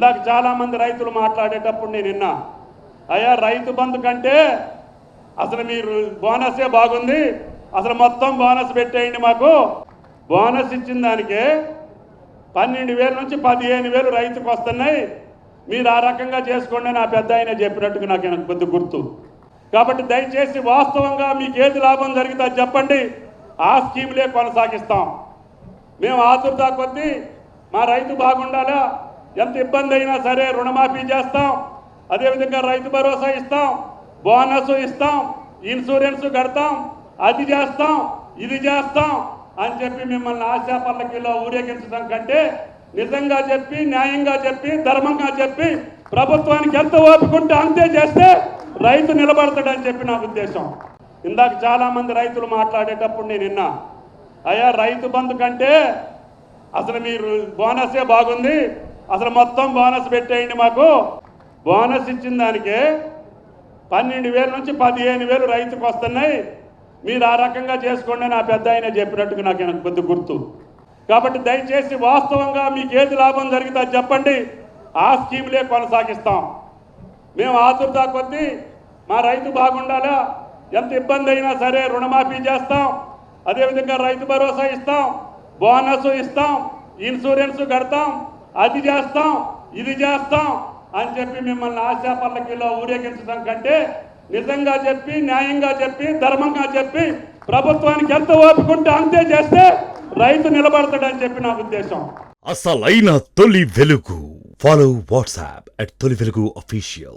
ఇందాక చాలామంది రైతులు మాట్లాడేటప్పుడు నేను విన్నా, అయ్యా రైతు బంధు కంటే అసలు మీరు బోనసే బాగుంది, అసలు మొత్తం బోనస్ పెట్టేయండి మాకు. బోనస్ ఇచ్చిన దానికే 12,000 నుంచి 15,000 రైతుకు వస్తున్నాయి, మీరు ఆ రకంగా చేసుకోండి నా పెద్ద ఆయన చెప్పినట్టుగా నాకు కొద్ది గుర్తు. కాబట్టి దయచేసి వాస్తవంగా మీకు ఏది లాభం జరిగితే అది చెప్పండి, ఆ స్కీములే కొనసాగిస్తాం. మేము ఆతురత కొద్దీ మా రైతు బాగుండాలా, ఎంత ఇబ్బంది అయినా సరే రుణమాఫీ చేస్తాం, అదేవిధంగా రైతు భరోసా ఇస్తాం, బోనస్ ఇస్తాం, ఇన్సూరెన్స్ కడతాం, అది చేస్తాం ఇది చేస్తాం అని చెప్పి మిమ్మల్ని ఆశా పల్లకిలో ఊరేగించడం కంటే నిజంగా చెప్పి న్యాయంగా చెప్పి ధర్మంగా చెప్పి ప్రభుత్వానికి ఎంత ఓపికంటే అంతే చేస్తే రైతు నిలబడతాడని చెప్పి నా ఉద్దేశం. ఇందాక చాలామంది రైతులు మాట్లాడేటప్పుడు నేను విన్నా, అయ్యా రైతు బంధు కంటే అసలు మీరు బోనసే బాగుంది, అసలు మొత్తం బోనస్ పెట్టేయండి మాకు. బోనస్ ఇచ్చిన దానికే 12,000 నుంచి 15,000 రైతుకు వస్తున్నాయి, మీరు ఆ రకంగా చేసుకోండి నా పెద్ద ఆయన చెప్పినట్టుగా నాకు కొద్ది గుర్తు. కాబట్టి దయచేసి వాస్తవంగా మీకు ఏది లాభం జరిగితే అది చెప్పండి, ఆ స్కీములే కొనసాగిస్తాం. మేము ఆతురత కొద్దీ మా రైతు బాగుండాలా, ఎంత ఇబ్బంది అయినా సరే రుణమాఫీ చేస్తాం, అదేవిధంగా రైతు భరోసా ఇస్తాం, బోనస్ ఇస్తాం, ఇన్సూరెన్స్ కడతాం, అది చేస్తాం ఇది చేస్తాం అని చెప్పి మిమ్మల్ని ఆశా పల్లకిలో ఊరేగించడం కంటే నిజంగా చెప్పి న్యాయంగా చెప్పి ధర్మంగా చెప్పి ప్రభుత్వానికి ఎంత ఓపికంటే అంతే చేస్తే రైతు నిలబడతాడని చెప్పి నా ఉద్దేశం. అసలైన తొలి వెలుగు. ఫాలో వాట్సాప్ @తొలి వెలుగు official.